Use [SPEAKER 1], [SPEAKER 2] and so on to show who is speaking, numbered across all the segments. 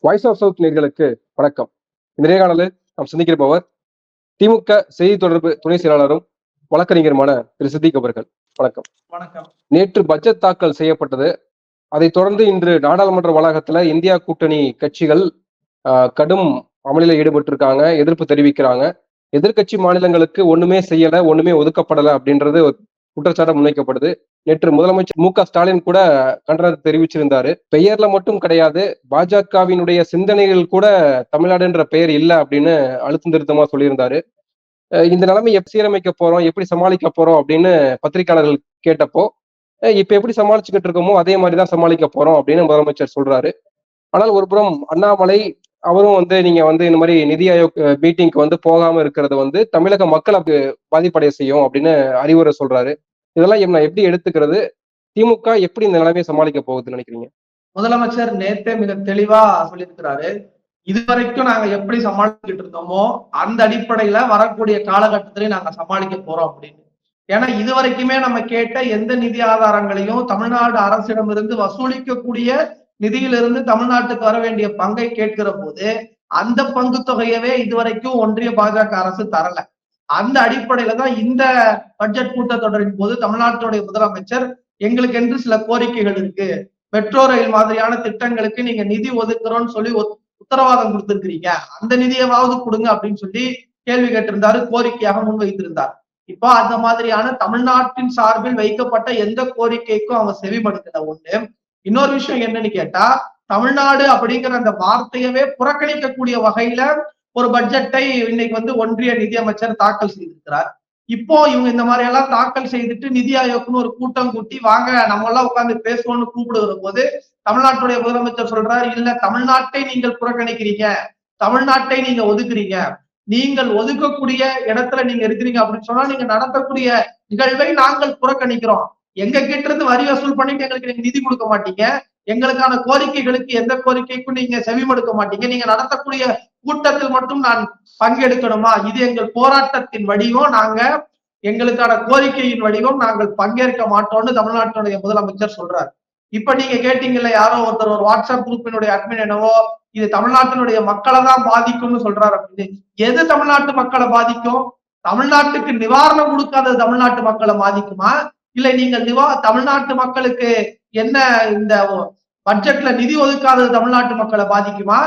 [SPEAKER 1] Voice of south நேயர்களுக்கு வணக்கம். இந்த நேர்காணலில் நாம் சந்திக்கிறபவர் திமுக செய்தி தொடர்பு துணை செயலாளரும் வழக்கறிஞருமான திரு சித்திக் அவர்கள். வணக்கம்.
[SPEAKER 2] வணக்கம்.
[SPEAKER 1] நேற்று பட்ஜெட் தாக்கல் செய்யப்பட்டது. அதைத் தொடர்ந்து இன்று நாடாளுமன்ற வளாகத்துல இந்தியா கூட்டணி கட்சிகள் கடும் அமளியில ஈடுபட்டிருக்காங்க, எதிர்ப்பு தெரிவிக்கிறாங்க. எதிர்க்கட்சி மாநிலங்களுக்கு ஒண்ணுமே செய்யல, ஒண்ணுமே ஒதுக்கப்படல அப்படின்றது குற்றச்சாட்டு முன்வைக்கப்படுது. நேற்று முதலமைச்சர் மு.க.ஸ்டாலின் கூட கண்டனத்தை தெரிவிச்சிருந்தாரு. பெயர்ல மட்டும் கிடையாது, பாஜகவினுடைய சிந்தனைகள் கூட தமிழ்நாடுன்ற பெயர் இல்ல அப்படின்னு அழுத்தம் திருத்தமா சொல்லியிருந்தாரு. இந்த நிலைமை எப்படி சீரமைக்க போறோம், எப்படி சமாளிக்க போறோம் அப்படின்னு பத்திரிகையாளர்கள் கேட்டப்போ, இப்ப எப்படி சமாளிச்சுக்கிட்டு இருக்கோமோ அதே மாதிரிதான் சமாளிக்க போறோம் அப்படின்னு முதலமைச்சர் சொல்றாரு. ஆனால் ஒரு புறம் அண்ணாமலை அவரும் நீங்க இந்த மாதிரி நிதி ஆயோக் மீட்டிங்க்கு போகாம இருக்கிறது தமிழக மக்களை பாதிப்படைய செய்யும் அப்படின்னு அறிவுரை சொல்றாரு. இதெல்லாம் எப்படி எடுத்துக்கிறது? திமுக எப்படி இந்த நிலைமையை சமாளிக்க போகுதுன்னு நினைக்கிறீங்க?
[SPEAKER 2] முதலமைச்சர் நேத்தே மிக தெளிவா சொல்லியிருக்கிறாரு. இதுவரைக்கும் நாங்க எப்படி சமாளிச்சுட்டு இருந்தோமோ அந்த அடிப்படையில வரக்கூடிய காலகட்டத்திலையும் நாங்க சமாளிக்க போறோம் அப்படின்னு. ஏன்னா இதுவரைக்குமே நம்ம கேட்ட எந்த நிதி ஆதாரங்களையும் தமிழ்நாடு அரசிடமிருந்து வசூலிக்கக்கூடிய நிதியிலிருந்து தமிழ்நாட்டுக்கு வர வேண்டிய பங்கை கேட்கிற போது அந்த பங்கு தொகையவே இதுவரைக்கும் ஒன்றிய பாஜக அரசு தரல. அந்த அடிப்படையில தான் இந்த பட்ஜெட் கூட்டத்தொடரின் போது தமிழ்நாட்டுடைய முதலமைச்சர் எங்களுக்கு என்று சில கோரிக்கைகள் இருக்கு, மெட்ரோ ரயில் மாதிரியான திட்டங்களுக்கு நீங்க நிதி ஒதுக்குறோம்னு சொல்லி உத்தரவாதம் கொடுத்திருக்கிறீங்க, அந்த நிதியவாவது கொடுங்க அப்படின்னு சொல்லி கேள்வி கேட்டிருந்தாரு, கோரிக்கையாக முன்வைத்திருந்தார். இப்போ அந்த மாதிரியான தமிழ்நாட்டின் சார்பில் வைக்கப்பட்ட எந்த கோரிக்கைக்கும் அவங்க செவிமடுக்கல. ஒண்ணு. இன்னொரு விஷயம் என்னன்னு கேட்டா, தமிழ்நாடு அப்படிங்கிற அந்த வார்த்தையவே புறக்கணிக்கக்கூடிய வகையில ஒரு பட்ஜெட்டை இன்னைக்கு ஒன்றிய நிதியமைச்சர் தாக்கல் செய்திருக்கிறார். இப்போ இவங்க இந்த மாதிரி எல்லாம் தாக்கல் செய்துட்டு நிதி ஆயோக்னு ஒரு கூட்டம் கூட்டி வாங்க நம்ம எல்லாம் உட்கார்ந்து பேசுவோம்னு கூப்பிடுகிற போது தமிழ்நாட்டுடைய முதலமைச்சர் சொல்றாரு, இல்ல தமிழ்நாட்டை நீங்கள் புறக்கணிக்கிறீங்க, தமிழ்நாட்டை நீங்க ஒதுக்குறீங்க, நீங்கள் ஒதுக்கக்கூடிய இடத்துல நீங்க இருக்கிறீங்க அப்படின்னு சொன்னா நீங்க நடத்தக்கூடிய நிகழ்வை நாங்கள் புறக்கணிக்கிறோம். எங்க கிட்ட இருந்து வரி வசூல் பண்ணிட்டு எங்களுக்கு நீங்க நிதி கொடுக்க மாட்டீங்க, எங்களுக்கான கோரிக்கைகளுக்கு எந்த கோரிக்கைக்கும் நீங்க செவிமடுக்க மாட்டீங்க, நீங்க நடத்தக்கூடிய கூட்டத்தில் மட்டும் நான் பங்கெடுக்கணுமா, இது எங்கள் போராட்டத்தின் வடிவம், நாங்க எங்களுக்கான கோரிக்கையின் வடிவம், நாங்கள் பங்கேற்க மாட்டோம்னு தமிழ்நாட்டினுடைய முதலமைச்சர் சொல்றாரு. இப்ப நீங்க கேட்டீங்கல்ல, யாரோ ஒருத்தர் ஒரு வாட்ஸ்அப் குரூப்பினுடைய அட்மின் என்னவோ இது தமிழ்நாட்டினுடைய மக்களை தான் பாதிக்கும்னு சொல்றாரு அப்படின்னு. எது தமிழ்நாட்டு மக்களை பாதிக்கும்? தமிழ்நாட்டுக்கு நிவாரணம் கொடுக்காதது தமிழ்நாட்டு மக்களை பாதிக்குமா? இல்ல நீங்கள் தமிழ்நாட்டு மக்களுக்கு என்ன இந்த பட்ஜெட்ல நிதி ஒதுக்காதது தமிழ்நாட்டு மக்களை பாதிக்குமா?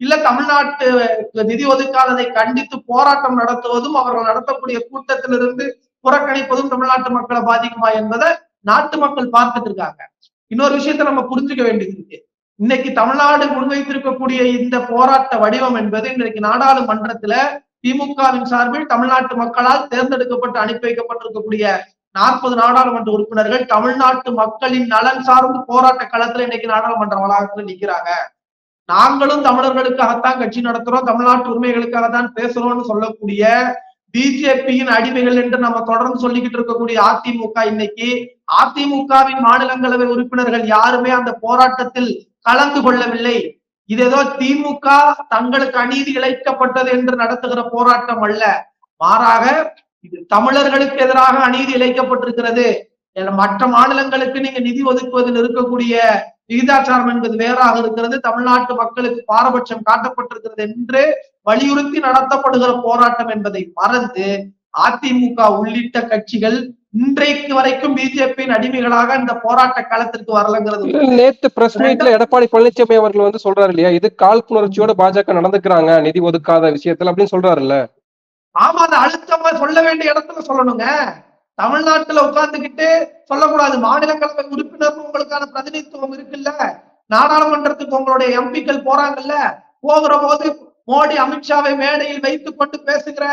[SPEAKER 2] இல்ல தமிழ்நாட்டு நிதி ஒதுக்காததை கண்டித்து போராட்டம் நடத்துவதும் அவர்கள் நடத்தக்கூடிய கூட்டத்திலிருந்து புறக்கணிப்பதும் தமிழ்நாட்டு மக்களை பாதிக்குமா என்பதை நாட்டு மக்கள் பார்த்துட்டு இருக்காங்க. இன்னொரு விஷயத்த நம்ம புரிஞ்சுக்க வேண்டியது இருக்கு. இன்னைக்கு தமிழ்நாடு முன்வைத்திருக்கக்கூடிய இந்த போராட்ட வடிவம் என்பது இன்னைக்கு நாடாளுமன்றத்துல திமுகவின் சார்பில் தமிழ்நாட்டு மக்களால் தேர்ந்தெடுக்கப்பட்டு அனுப்பி வைக்கப்பட்டிருக்கக்கூடிய 40 நாடாளுமன்ற உறுப்பினர்கள் தமிழ்நாட்டு மக்களின் நலன் சார்ந்து போராட்ட களத்துல இன்னைக்கு நாடாளுமன்ற வளாகத்துல நிக்கிறாங்க. நாங்களும் தமிழர்களுக்காகத்தான் கட்சி நடத்துறோம், தமிழ்நாட்டு உரிமைகளுக்காகத்தான் பேசுறோம்னு சொல்லக்கூடிய பிஜேபியின் அடிமைகள் என்று நம்ம தொடர்ந்து சொல்லிக்கிட்டு இருக்கக்கூடிய அதிமுக இன்னைக்கு அதிமுகவின் மாநிலங்களவை உறுப்பினர்கள் யாருமே அந்த போராட்டத்தில் கலந்து கொள்ளவில்லை. இது ஏதோ திமுக தங்களுக்கு அநீதி இழைக்கப்பட்டது என்று நடத்துகிற போராட்டம் அல்ல, மாறாக இது தமிழர்களுக்கு எதிராக அநீதி இழைக்கப்பட்டிருக்கிறது. மற்ற மாநிலங்களுக்கு நீங்க நிதி ஒதுக்குவதில் இருக்கக்கூடிய விகிதாச்சாரம் என்பது வேறாக இருக்கிறது, தமிழ்நாட்டு மக்களுக்கு பாரபட்சம் காட்டப்பட்டிருக்கிறது என்று வலியுறுத்தி நடத்தப்படுகிற போராட்டம் என்பதை மறந்து அதிமுக உள்ளிட்ட கட்சிகள் இன்றைக்கு வரைக்கும் பிஜேபியின் அடிமைகளாக இந்த போராட்ட காலத்திற்கு வரலங்கிறது.
[SPEAKER 1] நேத்து பிரஸ் மீட்ல எடப்பாடி பழனிசாமி அவர்கள் சொல்றாரு இல்லையா, இது காழ்ப்புணர்ச்சியோட பாஜக நடந்துக்கிறாங்க நிதி ஒதுக்காத விஷயத்துல அப்படின்னு சொல்றாருல்ல.
[SPEAKER 2] ஆமா, அதை அழுத்தமா சொல்ல வேண்டிய இடத்துல சொல்லணுங்க. தமிழ்நாட்டுல உட்கார்ந்துகிட்டு சொல்லக்கூடாது. மாநிலங்களவை உறுப்பினர் உங்களுக்கான பிரதிநிதித்துவம் இருக்குல்ல, நாடாளுமன்றத்துக்கு உங்களுடைய எம்பிக்கள் போறாங்கல்ல, போகிற போது மோடி அமித்ஷாவை மேடையில் வைத்துக் கொண்டு பேசுகிற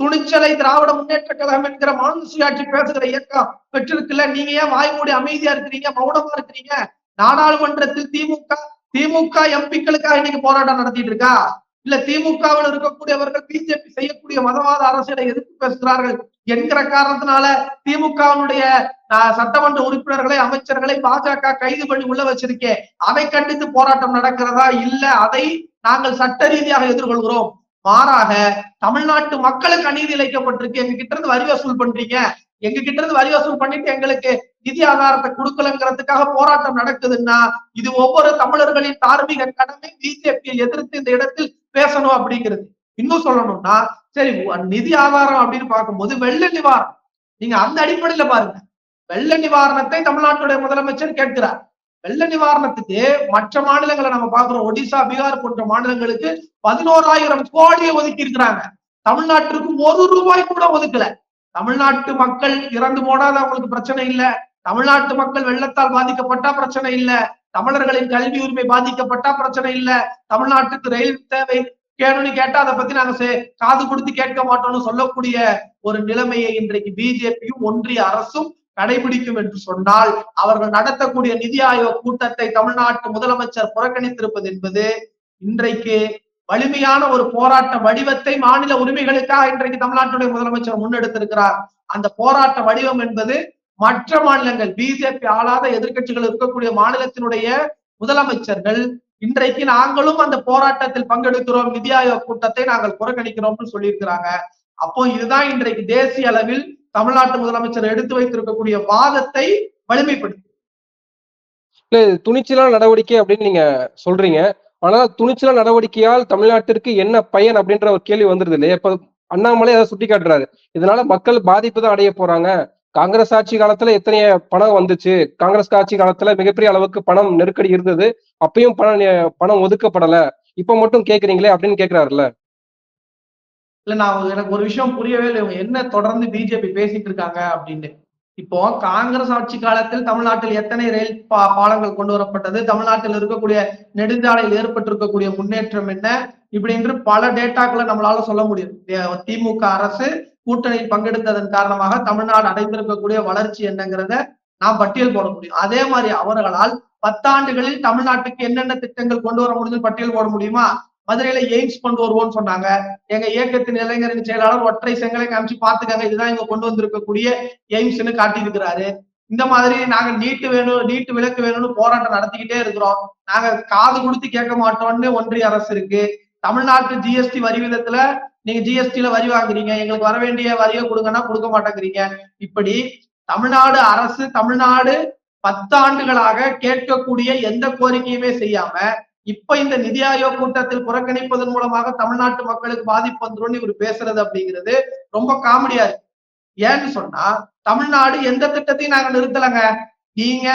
[SPEAKER 2] துணிச்சலை திராவிட முன்னேற்ற கழகம் என்கிற மாநில சுயாட்சி பேசுகிற இயக்கம் பெற்றிருக்குல்ல, நீங்க ஏன் வாய் மூடி அமைதியா இருக்கிறீங்க, மௌனமா இருக்கிறீங்க? நாடாளுமன்றத்தில் திமுக எம்பிக்களுக்காக இன்னைக்கு போராட்டம் நடத்திட்டு இருக்கா? இல்ல திமுகவில் இருக்கக்கூடியவர்கள் பிஜேபி செய்யக்கூடிய மதவாத அரசியலை எதிர்த்து பேசுகிறார்கள் என்கிற காரணத்தினால திமுகவினுடைய சட்டமன்ற உறுப்பினர்களை அமைச்சர்களை பாஜக கைது பண்ணி உள்ள வச்சிருக்கே, அதை கண்டித்து போராட்டம் நடக்கிறதா? இல்ல, அதை நாங்கள் சட்ட ரீதியாக எதிர்கொள்கிறோம். மாறாக தமிழ்நாட்டு மக்களுக்கு அநீதி இழைக்கப்பட்டிருக்கு, எங்க கிட்ட இருந்து வரி வசூல் பண்றீங்க, எங்க கிட்ட இருந்து வரி வசூல் பண்ணிட்டு எங்களுக்கு நிதி ஆதாரத்தை கொடுக்கலங்கிறதுக்காக போராட்டம் நடக்குதுன்னா இது ஒவ்வொரு தமிழர்களின் தார்மீக கடமை. பிஜேபியை எதிர்த்து இந்த இடத்தில் பேசணும் அப்படிங்கிறது. இன்னும் சொல்லணும்னா சரி, நிதி ஆதாரம் அப்படின்னு பார்க்கும்போது வெள்ள நிவாரணம், நீங்க அந்த அடிப்படையில பாருங்க. வெள்ள நிவாரணத்தை தமிழ்நாட்டுடைய முதலமைச்சர் கேட்கிறார். வெள்ள நிவாரணத்துக்கு மற்ற மாநிலங்களை நம்ம பாக்குறோம், ஒடிசா, பீகார் போன்ற மாநிலங்களுக்கு 11,000 கோடியை ஒதுக்கி இருக்கிறாங்க. தமிழ்நாட்டிற்கு 1 ரூபாய் கூட ஒதுக்கல. தமிழ்நாட்டு மக்கள் இறந்து போனாத அவங்களுக்கு பிரச்சனை இல்ல, தமிழ்நாட்டு மக்கள் வெள்ளத்தால் பாதிக்கப்பட்டா பிரச்சனை இல்ல, தமிழர்களின் கல்வி உரிமை பாதிக்கப்பட்டா பிரச்சனை இல்ல, தமிழ்நாட்டுக்கு ரயில் தேவை கேணும்னு கேட்டா அதை பத்தி நாங்க காது கொடுத்து கேட்க மாட்டோம்னு சொல்லக்கூடிய ஒரு நிலைமையை இன்றைக்கு பிஜேபியும் ஒன்றிய அரசும் கடைபிடிக்கும் என்று சொன்னால், அவர்கள் நடத்தக்கூடிய நிதி ஆயோக் கூட்டத்தை தமிழ்நாட்டு முதலமைச்சர் புறக்கணித்திருப்பது என்பது இன்றைக்கு வலிமையான ஒரு போராட்ட வடிவத்தை மாநில உரிமைகளுக்காக இன்றைக்கு தமிழ்நாட்டுடைய முதலமைச்சர் முன்னெடுத்திருக்கிறார். அந்த போராட்ட வடிவம் என்பது மற்ற மாநிலங்கள், பிஜேபி ஆளாத எதிர்கட்சிகள் இருக்கக்கூடிய மாநிலத்தினுடைய முதலமைச்சர்கள் இன்றைக்கு நாங்களும் அந்த போராட்டத்தில் பங்கெடுக்கிறோம், நிதி ஆயோக் கூட்டத்தை நாங்கள் புறக்கணிக்கிறோம்னு சொல்லியிருக்கிறாங்க. அப்போ இதுதான் இன்றைக்கு தேசிய அளவில் தமிழ்நாட்டு முதலமைச்சர் எடுத்து வைத்திருக்கக்கூடிய வாதத்தை வலிமைப்படுத்தி.
[SPEAKER 1] துணிச்சலான நடவடிக்கை அப்படின்னு நீங்க சொல்றீங்க. ஆனா துணிச்சலான நடவடிக்கையால் தமிழ்நாட்டிற்கு என்ன பயன் அப்படின்ற ஒரு கேள்வி வந்துருது இல்லையா? இப்ப அண்ணாமலை அதை சுட்டி காட்டுறாரு, இதனால மக்கள் பாதிப்பு தான் அடைய போறாங்க. காங்கிரஸ் ஆட்சி காலத்துல எத்தனைய பணம் வந்துச்சு, காங்கிரஸ் ஆட்சி காலத்துல மிகப்பெரிய அளவுக்கு பணம் நெருக்கடி இருந்தது, அப்பயும் பணம் ஒதுக்கப்படல, இப்ப மட்டும் கேக்குறீங்களே அப்படின்னு கேக்குறாருல்ல.
[SPEAKER 2] இல்ல, எனக்கு ஒரு விஷயம் புரியவே இல்லை, இவங்க என்ன தொடர்ந்து பிஜேபி பேசிட்டு இருக்காங்க அப்படின்னு. இப்போ காங்கிரஸ் ஆட்சி காலத்தில் தமிழ்நாட்டில் எத்தனை ரயில் பாலங்கள் கொண்டு வரப்பட்டது, தமிழ்நாட்டில் இருக்கக்கூடிய நெடுஞ்சாலையில் ஏற்பட்டிருக்கக்கூடிய முன்னேற்றம் என்ன, இப்படி என்று பல டேட்டாக்களை நம்மளால சொல்ல முடியும். திமுக அரசு கூட்டணியில் பங்கெடுத்ததன் காரணமாக தமிழ்நாடு அடைந்திருக்கக்கூடிய வளர்ச்சி என்னங்கிறத நாம் பட்டியல் போட முடியும். அதே மாதிரி அவர்களால் 10 ஆண்டுகளில் தமிழ்நாட்டுக்கு என்னென்ன திட்டங்கள் கொண்டு வர முடிஞ்சு பட்டியல் போட முடியுமா? மதுரையில எய்ம்ஸ் கொண்டு வருவோம்னு சொன்னாங்க. எங்க இயக்கத்தின் இளைஞரின் செயலாளர் ஒற்றை செங்கலை காமிச்சு பாத்துக்காங்க, இதுதான் இங்க கொண்டு வந்திருக்கக்கூடிய எய்ம்ஸ்ன்னு காட்டியிருக்கிறாரு. இந்த மாதிரி நாங்க நீட்டு வேணும், நீட்டு விலக்கு வேணும்னு போராட்டம் நடத்திக்கிட்டே இருக்கிறோம், நாங்க காது கொடுத்து கேட்க மாட்டோம்னு ஒன்றிய அரசு இருக்கு. தமிழ்நாட்டு ஜிஎஸ்டி வரி விதத்துல நீங்க ஜிஎஸ்டில வரி வாங்குறீங்க, எங்களுக்கு வர வேண்டிய வரியை கொடுங்கன்னா கொடுக்க மாட்டேங்கிறீங்க. இப்படி தமிழ்நாடு அரசு, தமிழ்நாடு 10 ஆண்டுகளாக கேட்கக்கூடிய எந்த கோரிக்கையுமே செய்யாம இப்ப இந்த நிதி ஆயோக் கூட்டத்தில் புறக்கணிப்பதன் மூலமாக தமிழ்நாட்டு மக்களுக்கு பாதிப்பு வந்துடும் இவர் பேசுறது அப்படிங்கிறது ரொம்ப காமெடியா இருக்கு. ஏன்னு சொன்னா தமிழ்நாடு எந்த திட்டத்தையும் நாங்க நிறுத்தலைங்க. நீங்க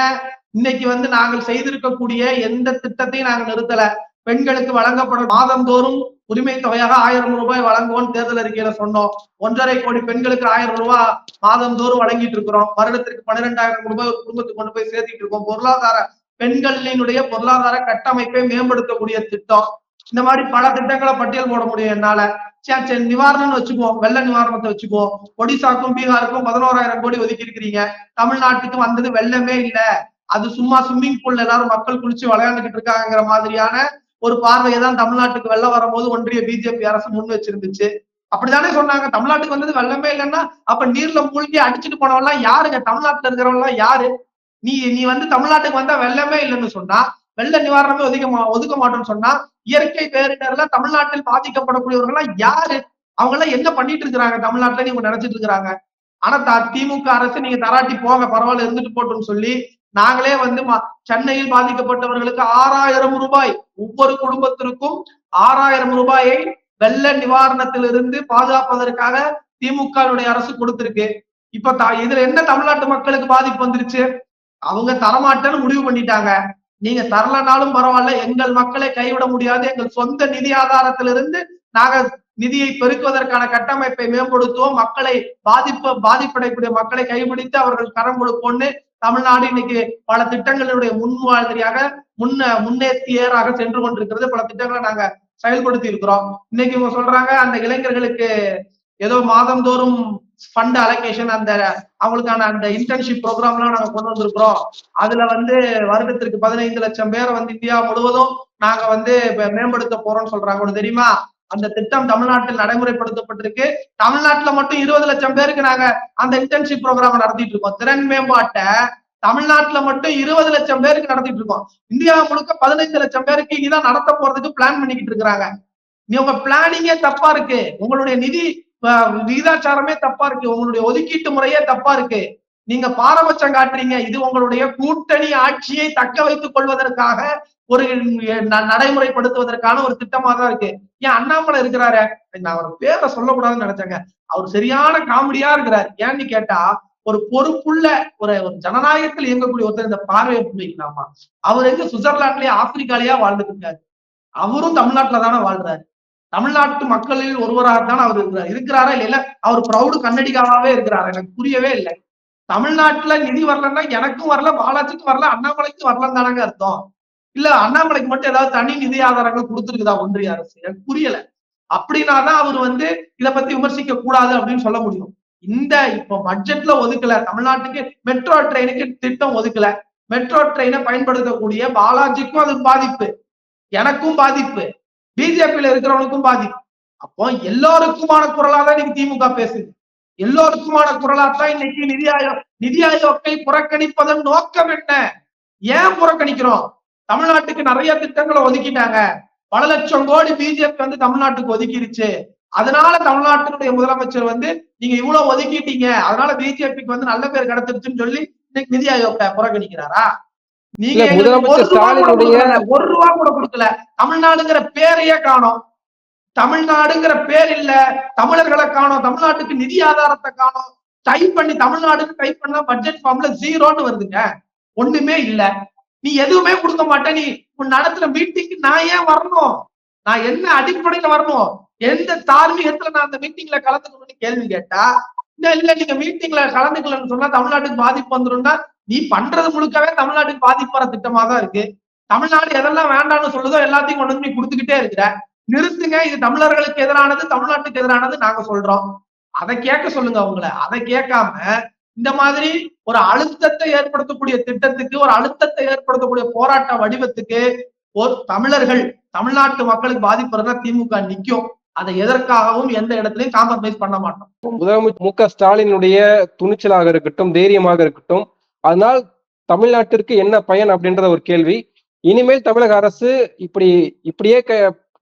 [SPEAKER 2] இன்னைக்கு நாங்கள் செய்திருக்கக்கூடிய எந்த திட்டத்தையும் நாங்க நிறுத்தல. பெண்களுக்கு வழங்கப்படும் மாதந்தோறும் உரிமை தொகையாக 1000 ரூபாய் வழங்குவோம் தேர்தல் அறிக்கையில சொன்னோம். 1.5 கோடி பெண்களுக்கு 1000 ரூபாய் மாதந்தோறும் வழங்கிட்டு இருக்கிறோம். வருடத்திற்கு 12,000 ரூபாய் ஒரு குடும்பத்துக்கு கொண்டு போய் சேர்த்திட்டு இருக்கோம். பொருளாதார பெண்களினுடைய பொருளாதார கட்டமைப்பை மேம்படுத்தக்கூடிய திட்டம். இந்த மாதிரி பல திட்டங்களை பட்டியல் போட முடியும் என்னால. சரி, நிவாரணம்னு வச்சுக்குவோம், வெள்ள நிவாரணத்தை வச்சுக்குவோம். ஒடிசாக்கும் பீகாருக்கும் 11,000 கோடி ஒதுக்கி இருக்கிறீங்க. தமிழ்நாட்டுக்கு வந்தது வெள்ளமே இல்ல, அது சும்மா ஸ்விம்மிங் பூல்ல எல்லாரும் மக்கள் குளிச்சு விளையாண்டுகிட்டு இருக்காங்கிற மாதிரியான ஒரு பார்வையை தான் தமிழ்நாட்டுக்கு வெள்ளம் வரும்போது ஒன்றிய பிஜேபி அரசு முன் வச்சிருந்துச்சு. அப்படித்தானே சொன்னாங்க. தமிழ்நாட்டுக்கு வந்தது வெள்ளமே இல்லைன்னா அப்ப நீர்ல மூழ்கி அடிச்சுட்டு போனவெல்லாம் யாருங்க? தமிழ்நாட்டுல இருக்கிறவங்க எல்லாம் யாரு? நீ தமிழ்நாட்டுக்கு வந்தா வெள்ளமே இல்லைன்னு சொன்னா, வெள்ள நிவாரணமே ஒதுக்க மாட்டோம்னு சொன்னா, இயற்கை பேரிடர்ல தமிழ்நாட்டில் பாதிக்கப்படக்கூடியவர்கள் எல்லாம் யாரு? அவங்க எல்லாம் என்ன பண்ணிட்டு இருக்கிறாங்க தமிழ்நாட்டுல நீங்க நினைச்சிட்டு இருக்கிறாங்க? ஆனா திமுக அரசு நீங்க தராட்டி போங்க, பரவாயில்ல இருந்துட்டு போட்டுன்னு சொல்லி நாங்களே சென்னையில் பாதிக்கப்பட்டவர்களுக்கு 6,000 ரூபாய், ஒவ்வொரு குடும்பத்திற்கும் 6,000 ரூபாயை வெள்ள நிவாரணத்திலிருந்து பாதுகாப்பதற்காக திமுக அரசு கொடுத்திருக்கு. இப்ப இதுல என்ன தமிழ்நாட்டு மக்களுக்கு பாதிப்பு வந்துருச்சு? அவங்க தரமாட்டேன்னு முடிவு பண்ணிட்டாங்க. நீங்க தரலனாலும் பரவாயில்ல, எங்கள் மக்களை கைவிட முடியாது, எங்கள் சொந்த நிதி ஆதாரத்திலிருந்து நாங்க நிதியை பெருக்குவதற்கான கட்டமைப்பை மேம்படுத்துவோம், மக்களை பாதிப்படையக்கூடிய மக்களை கைபிடித்து அவர்கள் கரம் கொடுப்போம்னு தமிழ்நாடு இன்னைக்கு பல திட்டங்களுடைய முன்மாதிரியாக முன்னேற்றியராக சென்று கொண்டிருக்கிறது. பல திட்டங்களை நாங்க செயல்படுத்தி இருக்கிறோம். இன்னைக்கு இவங்க சொல்றாங்க அந்த இளைஞர்களுக்கு ஏதோ மாதந்தோறும் ஃபண்ட் அலோகேஷன், அந்த அவங்களுக்கான அந்த இன்டர்ன்ஷிப் ப்ரோக்ராம் எல்லாம் நாங்க கொண்டு வந்திருக்கிறோம். அதுல வருடத்திற்கு 15 லட்சம் பேரை இந்தியா முழுவதும் நாங்க மேம்படுத்த போறோம்னு சொல்றாங்க. ஒண்ணு தெரியுமா? அந்த திட்டம் தமிழ்நாட்டில் நடைமுறைப்படுத்தப்பட்டிருக்கு. தமிழ்நாட்டுல மட்டும் 20 லட்சம் பேருக்கு நாங்க அந்த இன்டர்ன்ஷிப் ப்ரோக்ராம் நடத்திட்டு இருக்கோம். திறன் மேம்பாட்டை தமிழ்நாட்டுல மட்டும் 20 லட்சம் பேருக்கு நடத்திட்டு இருக்கோம். இந்தியா முழுக்க 15 லட்சம் பேருக்கு இதான் நடத்த போறதுக்கு பிளான் பண்ணிக்கிட்டு இருக்கிறாங்க. உங்க பிளானிங்கே தப்பா இருக்கு, உங்களுடைய நிதி விகிதாச்சாரமே தப்பா இருக்கு, உங்களுடைய ஒதுக்கீட்டு முறையே தப்பா இருக்கு. நீங்க பாரபட்சம் காட்டுறீங்க. இது உங்களுடைய கூட்டணி ஆட்சியை தக்க வைத்துக் கொள்வதற்காக ஒரு நடைமுறைப்படுத்துவதற்கான ஒரு திட்டமா தான் இருக்கு. ஏன் அண்ணாமலை இருக்கிறாரு, நான் அவர் பேரை சொல்லக்கூடாதுன்னு நினைச்சேங்க. அவர் சரியான காமெடியா இருக்கிறார். ஏன்னு கேட்டா, ஒரு பொறுப்புள்ள ஒரு ஜனநாயகத்தில் இயங்கக்கூடிய ஒருத்தர் இந்த பார்வையை வைக்கலாமா? அவர் எங்க சுவிட்சர்லாந்துலயே ஆப்பிரிக்காலயா வாழ்ந்துட்டு இருக்காரு. அவரும் தமிழ்நாட்டுல தானே வாழ்றாரு. தமிழ்நாட்டு மக்களில் ஒருவராகத்தான் அவர் இருக்கிறாரா இல்ல அவர் ப்ரௌடு கன்னடிகாவே இருக்கிறாரா? எனக்கு புரியவே இல்லை. தமிழ்நாட்டுல நிதி வரலன்னா எனக்கும் வரல, பாலாஜிக்கும் வரல, அண்ணாமலைக்கும் வரலன்னு தானங்க அர்த்தம். இல்ல அண்ணாமலைக்கு மட்டும் ஏதாவது தனி நிதி ஆதாரங்கள் கொடுத்துருக்குதா ஒன்றிய அரசு? எனக்கு புரியல. அப்படின்னாதான் அவர் இதை பத்தி விமர்சிக்க கூடாது அப்படின்னு சொல்ல முடியும். இந்த இப்ப பட்ஜெட்ல ஒதுக்கல, தமிழ்நாட்டுக்கு மெட்ரோ ட்ரெயினுக்கு திட்டம் ஒதுக்கல. மெட்ரோ ட்ரெயினை பயன்படுத்தக்கூடிய பாலாஜிக்கும் அது பாதிப்பு, எனக்கும் பாதிப்பு, பிஜேபியில இருக்கிறவனுக்கும் பாதிப்பு. அப்போ எல்லோருக்குமான குரலா தான் இன்னைக்கு திமுக பேசுது. எல்லோருக்குமான குரலாத்தான் இன்னைக்கு நிதி ஆயோக்கை புறக்கணிப்பதன் நோக்கம் என்ன? ஏன் புறக்கணிக்கிறோம்? தமிழ்நாட்டுக்கு நிறைய திட்டங்களை ஒதுக்கிட்டாங்க. பல லட்சம் கோடி பிஜேபி தமிழ்நாட்டுக்கு ஒதுக்கிடுச்சு. அதனால தமிழ்நாட்டினுடைய முதலமைச்சர் நீங்க இவ்வளவு ஒதுக்கிட்டீங்க, அதனால பிஜேபிக்கு நல்ல பேர் கிடைச்சிருச்சுன்னு சொல்லி இன்னைக்கு நிதி ஆயோக்கை புறக்கணிக்கிறாரா? நீங்க ஒரு ரூபா கூட கொடுக்கல. தமிழ்நாடுங்கிற பேரையே காணோம். தமிழ்நாடுங்கிற பேர் இல்ல, தமிழர்களை காணோம், தமிழ்நாட்டுக்கு நிதி ஆதாரத்தை காணோம். டைப் பண்ணி தமிழ்நாடுன்னு டைப் பண்ணா பட்ஜெட் ஃபார்ம்ல 0ன்னு வருதுங்க. ஒண்ணுமே இல்ல. நீ எதுவுமே கொடுக்க மாட்டேன். நீ நடத்துற மீட்டிங்க்கு நான் ஏன் வரணும்? நான் என்ன அடிப்படையில வரணும்? எந்த தார்மீகத்துல நான் அந்த மீட்டிங்ல கலந்துக்கணும்னு கேள்வி கேட்டா, இல்ல நீங்க மீட்டிங்ல கலந்துக்கலன்னு சொன்னா தமிழ்நாட்டுக்கு பாதிப்பு வந்துரும்னா, நீ பண்றது முழுக்கவே தமிழ்நாட்டுக்கு பாதிப்பு வர திட்டமா தான் இருக்கு. தமிழ்நாடு எதெல்லாம் வேண்டாம்னு சொல்லுதோ எல்லாத்தையும் கொண்டு நீ கொடுத்துக்கிட்டே இருக்கிற. நிறுத்துங்க, இது தமிழர்களுக்கு எதிரானது, தமிழ்நாட்டுக்கு எதிரானது நாங்க சொல்றோம். அதை கேட்க சொல்லுங்க அவங்கள. அதை கேட்காம இந்த மாதிரி ஒரு அழுத்தத்தை ஏற்படுத்தக்கூடிய திட்டத்துக்கு, ஒரு அழுத்தத்தை ஏற்படுத்தக்கூடிய போராட்ட வடிவத்துக்கு ஒரு தமிழர்கள், தமிழ்நாட்டு மக்களுக்கு பாதிப்பு திமுக நிக்கும். அதை எதற்காகவும் எந்த இடத்துலயும் காம்ப்ரமைஸ் பண்ண மாட்டோம்.
[SPEAKER 1] முதலமைச்சர் மு.க. ஸ்டாலினுடைய துணிச்சலாக இருக்கட்டும், தைரியமாக இருக்கட்டும், அதனால் தமிழ்நாட்டிற்கு என்ன பயன் அப்படின்ற ஒரு கேள்வி. இனிமேல் தமிழக அரசு இப்படியே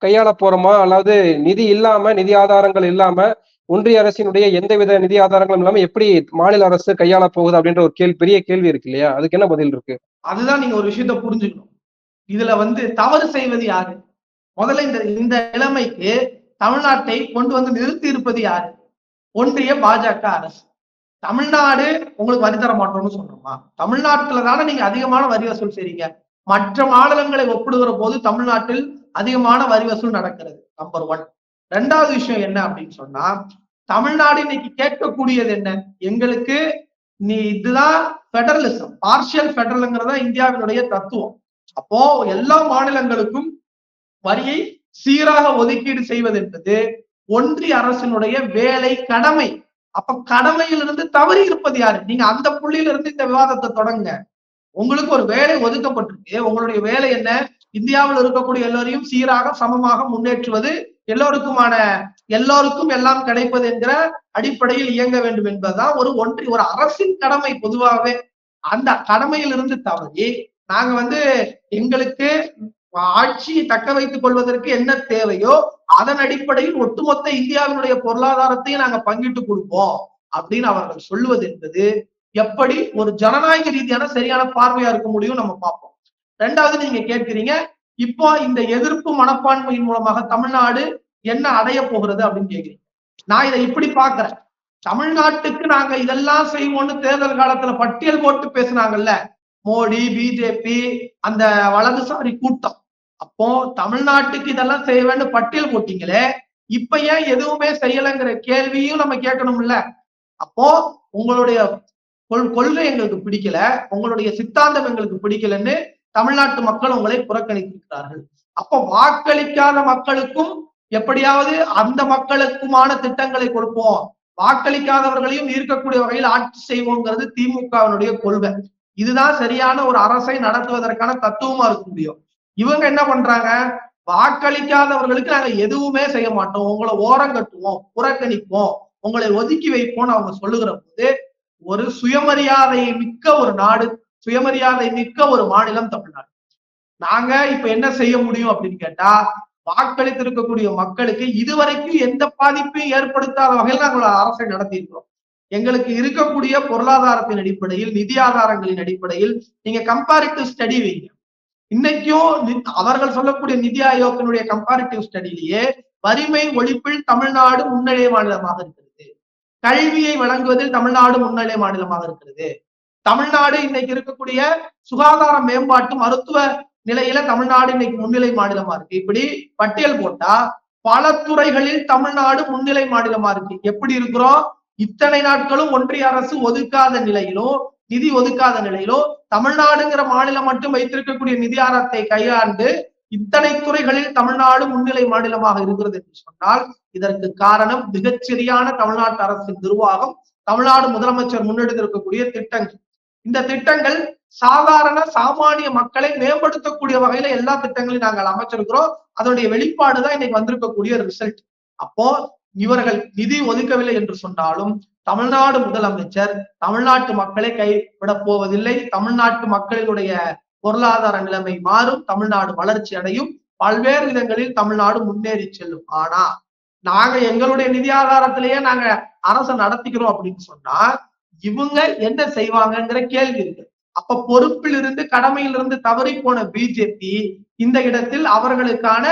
[SPEAKER 1] கையாள போறோமா, அல்லது நிதி ஆதாரங்கள் இல்லாம, ஒன்றிய அரசினுடைய எந்தவித நிதி ஆதாரங்களும் இல்லாம எப்படி மாநில அரசு கையாள போகுது அப்படின்ற ஒரு பெரிய கேள்வி இருக்கு இல்லையா? அதுக்கு என்ன பதில் இருக்கு?
[SPEAKER 2] அதுதான் நீங்க ஒரு விஷயத்த புரிஞ்சுக்கணும். இதுல தவறு செய்வது யாரு? முதல்ல இந்த நிலைமைக்கு தமிழ்நாட்டை கொண்டு நிறுத்தி இருப்பது யாரு? ஒன்றிய பாஜக அரசு. தமிழ்நாடு உங்களுக்கு வரி தர மாட்டோம்னு சொல்றோமா? தமிழ்நாட்டுல தானே நீங்க அதிகமான வரி வசூல் செய்றீங்க. மற்ற மாநிலங்களை ஒப்பிடுகிற போது தமிழ்நாட்டில் அதிகமான வரி வசூல் நடக்கிறது. நம்பர் 1. 2வது விஷயம் என்ன அப்படின்னு சொன்னா, தமிழ்நாடு இன்னைக்கு கேட்கக்கூடியது என்ன? எங்களுக்கு இதுதான் பெடரலிசம், பார்ஷியல் பெடரல்ங்கிறதா இந்தியாவினுடைய தத்துவம். அப்போ எல்லா மாநிலங்களுக்கும் வரியை சீராக ஒதுக்கீடு செய்வது என்பது ஒன்றிய அரசினுடைய வேலை, கடமை. அப்ப கடமையிலிருந்து தவறி இருப்பது யாரு? நீங்க அந்த புள்ளியில இருந்து இந்த விவாதத்தை தொடங்குங்க. உங்களுக்கு ஒரு வேலை ஒதுக்கப்பட்டிருக்கு. உங்களுடைய வேலை என்ன? இந்தியாவில் இருக்கக்கூடிய எல்லோரையும் சீராக சமமாக முன்னேற்றுவது, எல்லோருக்கும் எல்லாம் கிடைப்பது என்கிற அடிப்படையில் இயங்க வேண்டும் என்பதுதான் ஒரு அரசின் கடமை. பொதுவாகவே அந்த கடமையிலிருந்து தவறி நாங்க எங்களுக்கு ஆட்சியை தக்க வைத்துக் கொள்வதற்கு என்ன தேவையோ அதன் அடிப்படையில் ஒட்டுமொத்த இந்தியாவினுடைய பொருளாதாரத்தையும் நாங்க பங்கிட்டு கொடுப்போம் அப்படின்னு அவர்கள் சொல்லுவது என்பது எப்படி ஒரு ஜனநாயக ரீதியான சரியான பார்வையா இருக்க முடியும் நம்ம பார்ப்போம். 2வது நீங்க கேட்கிறீங்க, இப்போ இந்த எதிர்ப்பு மனப்பான்மையின் மூலமாக தமிழ்நாடு என்ன அடைய போகிறது அப்படின்னு கேட்கிறீங்க. நான் இதை இப்படி பாக்குறேன். தமிழ்நாட்டுக்கு நாங்க இதெல்லாம் செய்வோம்னு தேர்தல் காலத்துல பட்டியல் போட்டு பேசினாங்கல்ல மோடி, பிஜேபி, அந்த வலதுசாரி கூட்டம். அப்போ தமிழ்நாட்டுக்கு இதெல்லாம் செய்வேன்னு பட்டியல் போட்டீங்களே, இப்ப ஏன் எதுவுமே செய்யலைங்கிற கேள்வியும் நம்ம கேட்கணும்ல. அப்போ உங்களுடைய கொள்கை எங்களுக்கு பிடிக்கல, உங்களுடைய சித்தாந்தம் எங்களுக்கு பிடிக்கலன்னு தமிழ்நாட்டு மக்கள் உங்களை புறக்கணித்திருக்கிறார்கள். அப்போ வாக்களிக்காத மக்களுக்கும் எப்படியாவது அந்த மக்களுக்குமான திட்டங்களை கொடுப்போம், வாக்களிக்காதவர்களையும் ஈர்க்கக்கூடிய வகையில் ஆட்சி செய்வோங்கிறது திமுகவினுடைய கொள்கை. இதுதான் சரியான ஒரு அரசை நடத்துவதற்கான தத்துவமா இருக்க முடியும். இவங்க என்ன பண்றாங்க? வாக்களிக்காதவர்களுக்கு நாங்க எதுவுமே செய்ய மாட்டோம், உங்களை ஓரங்கட்டுவோம், புறக்கணிப்போம், உங்களை ஒதுக்கி வைப்போம்னு அவங்க சொல்லுகிற போது ஒரு சுயமரியாதை மிக்க ஒரு நாடு, சுயமரியாதை மிக்க ஒரு மாநிலம் தமிழ்நாடு. நாங்க இப்ப என்ன செய்ய முடியும் அப்படின்னு கேட்டா, வாக்களித்திருக்கக்கூடிய மக்களுக்கு இதுவரைக்கும் எந்த பாதிப்பையும் ஏற்படுத்தாத வகையில் நாங்கள் அரசை நடத்தி இருக்கிறோம். எங்களுக்கு இருக்கக்கூடிய பொருளாதாரத்தின் அடிப்படையில், நிதி ஆதாரங்களின் அடிப்படையில் நீங்க கம்பேரிட்டிவ் ஸ்டடி வைங்க. இன்னைக்கும் அவர்கள் சொல்லக்கூடிய நிதி ஆயோக்கினுடைய கம்பேரிட்டிவ் ஸ்டடியிலேயே வறுமை ஒழிப்பில் தமிழ்நாடு முன்னிலை மாநிலமாக இருக்கிறது. கல்வியை வழங்குவதில் தமிழ்நாடு முன்னிலை மாநிலமாக இருக்கிறது. தமிழ்நாடு இன்னைக்கு இருக்கக்கூடிய சுகாதார மேம்பாட்டு மருத்துவ நிலையில தமிழ்நாடு இன்னைக்கு முன்னிலை மாநிலமா இருக்கு. இப்படி பட்டியல் போட்டா பல துறைகளில் தமிழ்நாடு முன்னிலை மாநிலமா இருக்கு. எப்படி இருக்கிறோம்? இத்தனை நாட்களும் ஒன்றிய அரசு ஒதுக்காத நிலையிலும், நிதி ஒதுக்காத நிலையிலும் தமிழ்நாடுங்கிற மாநிலம் மட்டும் வைத்திருக்கக்கூடிய நிதி ஆதாரத்தை கையாண்டு இத்தனை துறைகளில் தமிழ்நாடு முன்னிலை மாநிலமாக இருக்கிறது என்று சொன்னால் இதற்கு காரணம் மிகச்சரியான தமிழ்நாட்டு அரசின் நிர்வாகம், தமிழ்நாடு முதலமைச்சர் முன்னெடுத்திருக்கக்கூடிய திட்டங்கள். இந்த திட்டங்கள் சாதாரண சாமானிய மக்களை மேம்படுத்தக்கூடிய வகையில எல்லா திட்டங்களையும் நாங்கள் அமைச்சிருக்கிறோம். அதனுடைய வெளிப்பாடுதான் இன்னைக்கு வந்திருக்கக்கூடிய ரிசல்ட். அப்போ இவர்கள் நிதி ஒதுக்கவில்லை என்று சொன்னாலும் தமிழ்நாடு முதலமைச்சர் தமிழ்நாட்டு மக்களை கைவிடப் போவதில்லை. தமிழ்நாட்டு மக்களினுடைய பொருளாதார நிலைமை மாறும், தமிழ்நாடு வளர்ச்சி அடையும், பல்வேறு விதங்களில் தமிழ்நாடு முன்னேறி செல்லும். ஆனா நாங்க எங்களுடைய நிதி ஆதாரத்திலேயே நாங்க அரசை நடத்திக்கிறோம் அப்படின்னு சொன்னா இவங்க என்ன செய்வாங்கங்கிற கேள்வி இருக்கு. அப்ப பொறுப்பில் இருந்து கடமையிலிருந்து தவறி போன பிஜேபி இந்த இடத்தில் அவர்களுக்கான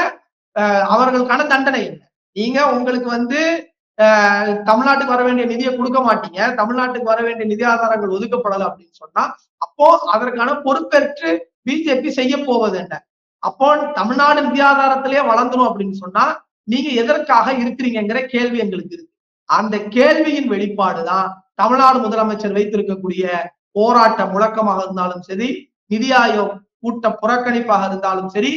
[SPEAKER 2] தண்டனை என்ன? நீங்க உங்களுக்கு தமிழ்நாட்டுக்கு வர வேண்டிய நிதியை கொடுக்க மாட்டீங்க, தமிழ்நாட்டுக்கு வர வேண்டிய நிதி ஆதாரங்கள் ஒதுக்கப்படல அப்படின்னு சொன்னா அப்போ அதற்கான பொறுப்பேற்று பிஜேபி செய்ய போவது என்ன? அப்போ தமிழ்நாடு நிதி ஆதாரத்திலேயே வளர்ந்துரும் அப்படின்னு சொன்னா நீங்க எதற்காக இருக்கிறீங்கிற கேள்வி எங்களுக்கு இருக்கு. அந்த கேள்வியின் வெளிப்பாடுதான் தமிழ்நாடு முதலமைச்சர் வைத்திருக்கக்கூடிய போராட்ட முழக்கமாக இருந்தாலும் சரி, நிதி ஆயோக் கூட்ட புறக்கணிப்பாக இருந்தாலும் சரி,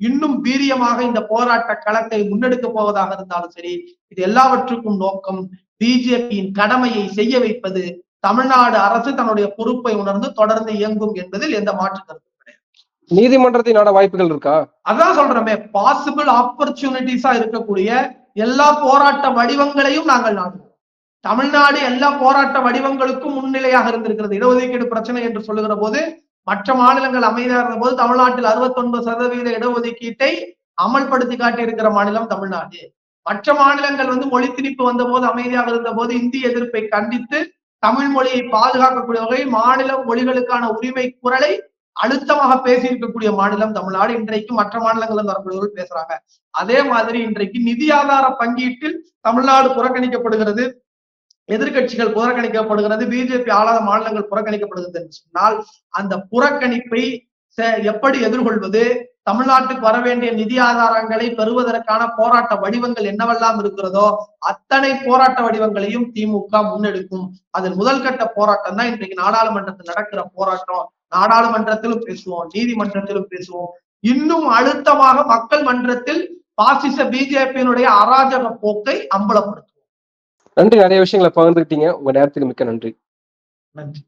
[SPEAKER 2] இன்னும் வீரியமாக இந்த போராட்ட களத்தை முன்னெடுக்க போவதாக இருந்தாலும் சரி, இது எல்லாவற்றுக்கும் நோக்கம் பிஜேபியின் கடமையை செய்ய வைப்பது. தமிழ்நாடு அரசு தன்னுடைய பொறுப்பை உணர்ந்து தொடர்ந்து இயங்கும் என்பதில் எந்த மாற்று கருத்து கிடையாது.
[SPEAKER 1] நீதிமன்றத்தை நாட வாய்ப்புகள் இருக்கா?
[SPEAKER 2] அதான் சொல்றோமே, பாசிபிள் ஆப்பர்ச்சுனிட்டிஸா இருக்கக்கூடிய எல்லா போராட்ட வடிவங்களையும் நாங்கள் நாடுவோம். தமிழ்நாடு எல்லா போராட்ட வடிவங்களுக்கும் முன்னிலையாக இருந்திருக்கிறது. இடஒதுக்கீடு பிரச்சனை என்று சொல்லுகிற போது மற்ற மாநிலங்கள் அமைதியாக இருந்த போது தமிழ்நாட்டில் 69% இடஒதுக்கீட்டை அமல்படுத்தி காட்டி இருக்கிற மாநிலம் தமிழ்நாடு. மற்ற மாநிலங்கள் மொழி திணிப்பு வந்த போது அமைதியாக இருந்த போது இந்திய எதிர்ப்பை கண்டித்து தமிழ் மொழியை பாதுகாக்கக்கூடிய வகையில் மாநில மொழிகளுக்கான உரிமை குரலை அழுத்தமாக பேசியிருக்கக்கூடிய மாநிலம் தமிழ்நாடு. இன்றைக்கு மற்ற மாநிலங்கள் வரக்கூடியவர்கள் பேசுறாங்க. அதே மாதிரி இன்றைக்கு நிதி ஆதார பங்கீட்டில் தமிழ்நாடு புறக்கணிக்கப்படுகிறது, எதிர்கட்சிகள் புறக்கணிக்கப்படுகிறது, பிஜேபி ஆளாத மாநிலங்கள் புறக்கணிக்கப்படுகிறது என்று சொன்னால் அந்த புறக்கணிப்பை எப்படி எதிர்கொள்வது? தமிழ்நாட்டுக்கு வர வேண்டிய நிதி ஆதாரங்களை பெறுவதற்கான போராட்ட வடிவங்கள் என்னவெல்லாம் இருக்கிறதோ அத்தனை போராட்ட வடிவங்களையும் திமுக முன்னெடுக்கும். அதில் முதல் கட்ட போராட்டம் தான் இன்றைக்கு நாடாளுமன்றத்தில் நடக்கிற போராட்டம். நாடாளுமன்றத்திலும் பேசுவோம், நீதிமன்றத்திலும் பேசுவோம். இன்னும் அழுத்தமாக மக்கள் மன்றத்தில் பாசிச பிஜேபியினுடைய அராஜக போக்கை அம்பலப்படுத்துவோம்.
[SPEAKER 1] நன்றி, நிறைய விஷயங்களை பகிர்ந்துக்கிட்டீங்க. உங்க நேரத்துக்கு மிக்க நன்றி.
[SPEAKER 2] நன்றி.